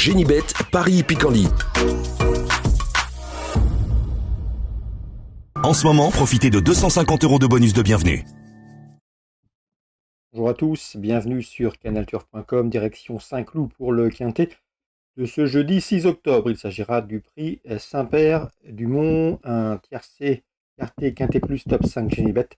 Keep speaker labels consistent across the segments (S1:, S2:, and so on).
S1: Génibet, Paris-Picardie. En ce moment, profitez de 250 € de bonus de bienvenue.
S2: Bonjour à tous, bienvenue sur canalturf.com, direction Saint-Cloud pour le quintet de ce jeudi 6 octobre. Il s'agira du prix Saint-Père du Mont, un tiercé quarté quintet plus top 5 Génibet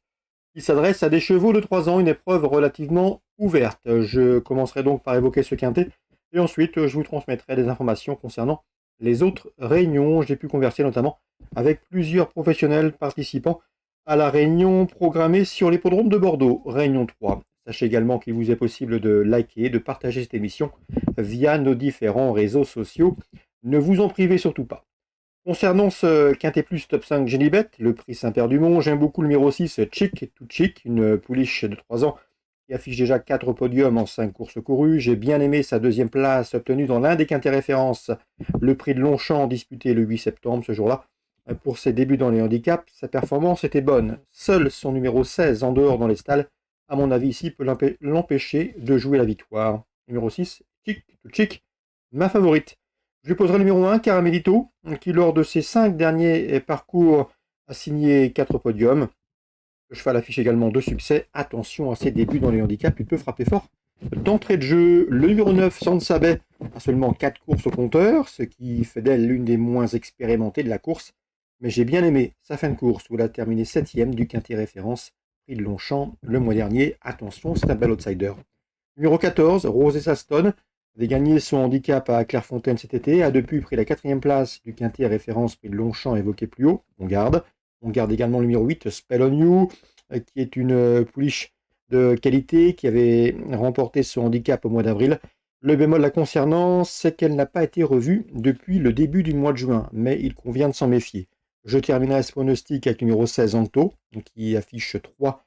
S2: qui s'adresse à des chevaux de 3 ans, une épreuve relativement ouverte. Je commencerai donc par évoquer ce quintet et ensuite je vous transmettrai des informations concernant les autres réunions. J'ai pu converser notamment avec plusieurs professionnels participants à la réunion programmée sur l'hippodrome de Bordeaux, réunion 3. Sachez également qu'il vous est possible de liker, de partager cette émission via nos différents réseaux sociaux. Ne vous en privez surtout pas. Concernant ce quintet plus top 5 Génibet, le prix Saint-Père-du-Mont, j'aime beaucoup le numéro 6, Chic, tout chic, une pouliche de 3 ans qui affiche déjà 4 podiums en 5 courses courues. J'ai bien aimé sa deuxième place obtenue dans l'un des quintets références, le prix de Longchamp disputé le 8 septembre ce jour-là. Pour ses débuts dans les handicaps, sa performance était bonne. Seul son numéro 16 en dehors dans les stalles, à mon avis ici, peut l'empêcher de jouer la victoire. Numéro 6, Chic, tout chic, ma favorite. Je lui poserai le numéro 1, Caramelito, qui lors de ses 5 derniers parcours a signé 4 podiums. Le cheval affiche également 2 succès. Attention à ses débuts dans les handicaps, il peut frapper fort. D'entrée de jeu, le numéro 9, Sansabé, a seulement 4 courses au compteur, ce qui fait d'elle l'une des moins expérimentées de la course. Mais j'ai bien aimé sa fin de course, où elle a terminé 7ème du quintet référence, prix de Longchamp le mois dernier. Attention, c'est un bel outsider. Numéro 14, Rose et Saston, avait gagné son handicap à Clairefontaine cet été, a depuis pris la 4ème place du quintet référence prix de Longchamp évoqué plus haut. On garde également le numéro 8, Spell on You, qui est une pouliche de qualité qui avait remporté son handicap au mois d'avril. Le bémol la concernant, c'est qu'elle n'a pas été revue depuis le début du mois de juin, mais il convient de s'en méfier. Je terminerai ce pronostic avec le numéro 16, Anto, qui affiche 3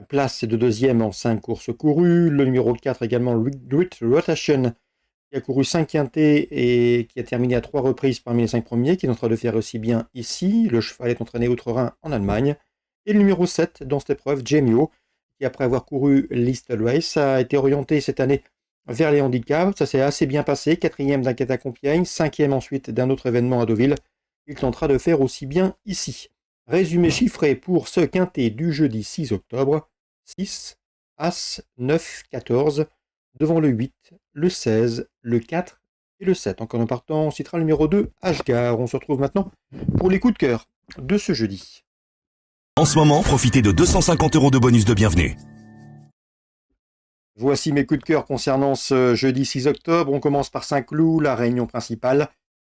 S2: places de deuxième en 5 courses courues. Le numéro 4 également, Grit Rotation, qui a couru 5 quintets et qui a terminé à 3 reprises parmi les 5 premiers, qui est en train de faire aussi bien ici. Le cheval est entraîné outre-Rhin en Allemagne. Et le numéro 7 dans cette épreuve, Jamio, qui après avoir couru l'Eastal Race, a été orienté cette année vers les handicaps. Ça s'est assez bien passé. 4e d'un quintet à Compiègne, 5e ensuite d'un autre événement à Deauville. Il tentera de faire aussi bien ici. Résumé chiffré pour ce quintet du jeudi 6 octobre. 6, As, 9, 14, devant le 8, le 16, le 4 et le 7. Encore en partant, on citera le numéro 2, Ashgar. On se retrouve maintenant pour les coups de cœur de ce jeudi.
S1: En ce moment, profitez de 250 € de bonus de bienvenue.
S2: Voici mes coups de cœur concernant ce jeudi 6 octobre. On commence par Saint-Cloud, la réunion principale.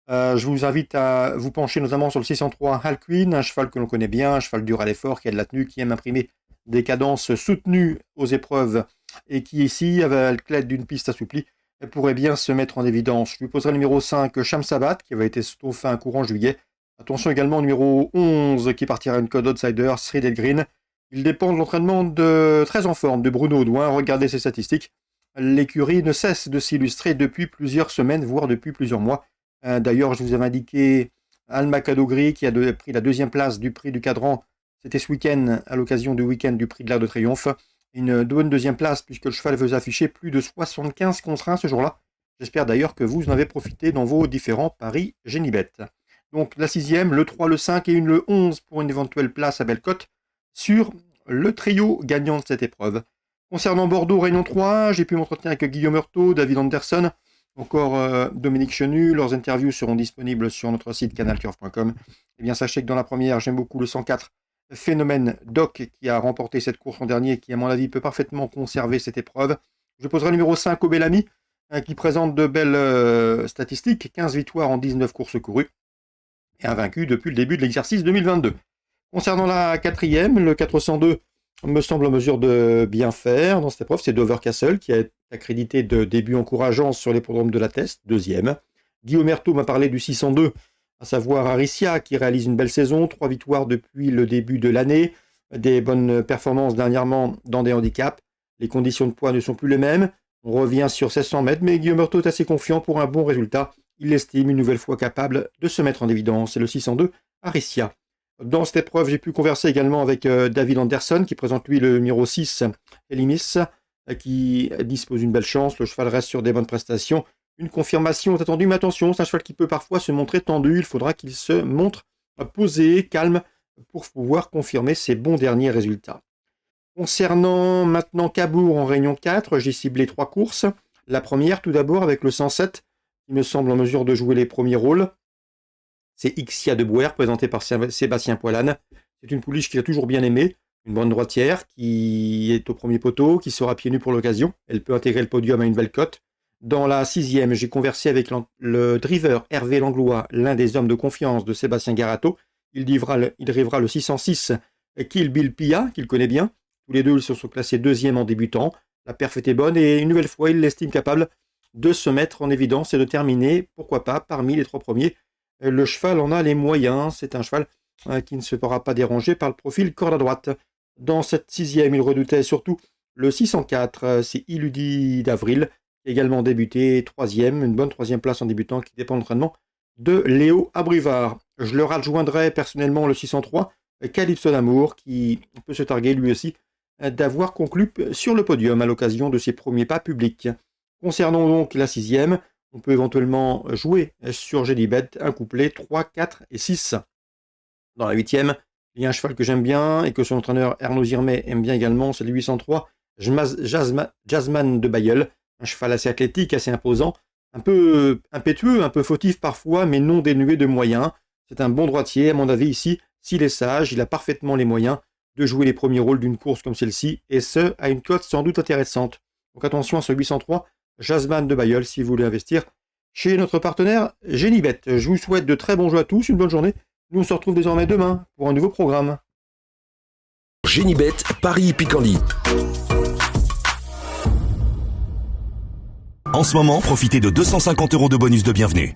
S2: Je vous invite à vous pencher notamment sur le 603 Hal Queen, un cheval que l'on connaît bien, un cheval dur à l'effort, qui a de la tenue, qui aime imprimer des cadences soutenues aux épreuves et qui ici, avec l'aide d'une piste assouplie, pourrait bien se mettre en évidence. Je lui poserai le numéro 5, Shamsabat, qui avait été fin courant juillet. Attention également au numéro 11, qui partira une code outsider, Threaded Green. Il dépend de l'entraînement de très en forme de Bruno Audouin. Regardez ses statistiques. L'écurie ne cesse de s'illustrer depuis plusieurs semaines, voire depuis plusieurs mois. D'ailleurs, je vous avais indiqué Alma Kadogri, qui a pris la 2e place du prix du Cadran. C'était ce week-end, à l'occasion du week-end du prix de l'Arc de Triomphe. Une bonne 2e place, puisque le cheval faisait afficher plus de 75 contre 1 ce jour-là. J'espère d'ailleurs que vous en avez profité dans vos différents paris Génibet. Donc la 6e, le 3, le 5 et le 11 pour une éventuelle place à belle cote sur le trio gagnant de cette épreuve. Concernant Bordeaux, Réunion 3, j'ai pu m'entretenir avec Guillaume Heurtaud, David Anderson, encore Dominique Chenu. Leurs interviews seront disponibles sur notre site canalturf.com. Eh bien, sachez que dans la première, j'aime beaucoup le 104 Phénomène Doc, qui a remporté cette course en dernier, qui à mon avis peut parfaitement conserver cette épreuve. Je poserai le numéro 5 au Bellamy, qui présente de belles statistiques, 15 victoires en 19 courses courues, et invaincu depuis le début de l'exercice 2022. Concernant la 4e, le 402 me semble en mesure de bien faire dans cette épreuve. C'est Dover Castle qui a accrédité de début encourageant sur l'hippodrome de la Teste, 2e. Guillaume Heurtaud m'a parlé du 602, à savoir Aricia, qui réalise une belle saison, 3 victoires depuis le début de l'année, des bonnes performances dernièrement dans des handicaps. Les conditions de poids ne sont plus les mêmes. On revient sur 1600 mètres, mais Guillaume Heurtaud est assez confiant pour un bon résultat. Il l'estime une nouvelle fois capable de se mettre en évidence. C'est le 602 Aricia. Dans cette épreuve, j'ai pu converser également avec David Anderson, qui présente lui le numéro 6, Elimis, qui dispose d'une belle chance. Le cheval reste sur des bonnes prestations. Une confirmation est attendue, mais attention, c'est un cheval qui peut parfois se montrer tendu. Il faudra qu'il se montre posé, calme, pour pouvoir confirmer ses bons derniers résultats. Concernant maintenant Cabourg en Réunion 4, j'ai ciblé 3 courses. La première, tout d'abord, avec le 107, qui me semble en mesure de jouer les premiers rôles. C'est Ixia de Bouer, présenté par Sébastien Poilane. C'est une pouliche qu'il a toujours bien aimée, une bonne droitière, qui est au premier poteau, qui sera pieds nus pour l'occasion. Elle peut intégrer le podium à une belle cote. Dans la 6e, j'ai conversé avec le driver Hervé Langlois, l'un des hommes de confiance de Sébastien Garato. Il drivera le 606 Kill Bill Pia, qu'il connaît bien. Tous les deux, ils se sont classés 2e en débutant. La perf était bonne et une nouvelle fois, il l'estime capable de se mettre en évidence et de terminer, pourquoi pas, parmi les 3 premiers. Le cheval en a les moyens. C'est un cheval qui ne se fera pas déranger par le profil corde à droite. Dans cette 6e, il redoutait surtout le 604. C'est Illudi d'Avril, également débuté 3e, une bonne 3e place en débutant qui dépend de l'entraînement de Léo Abrivard. Je leur adjoindrai personnellement le 603, Calypso d'Amour, qui peut se targuer lui aussi d'avoir conclu sur le podium à l'occasion de ses premiers pas publics. Concernant donc la 6e, on peut éventuellement jouer sur Gélibet un couplet 3, 4 et 6. Dans la 8e, il y a un cheval que j'aime bien et que son entraîneur Ernaud Zirmet aime bien également, c'est le 803, Jazzman de Bayeul, un cheval assez athlétique, assez imposant, un peu impétueux, un peu fautif parfois, mais non dénué de moyens. C'est un bon droitier, à mon avis ici, s'il est sage, il a parfaitement les moyens de jouer les premiers rôles d'une course comme celle-ci, et ce, à une cote sans doute intéressante. Donc attention à ce 803, Jazzman de Bayeul, si vous voulez investir chez notre partenaire Gélibet. Je vous souhaite de très bons jeux à tous, une bonne journée. Nous on se retrouve désormais demain pour un nouveau programme.
S1: Gélibet, Paris Picardie. En ce moment, profitez de 250 € de bonus de bienvenue.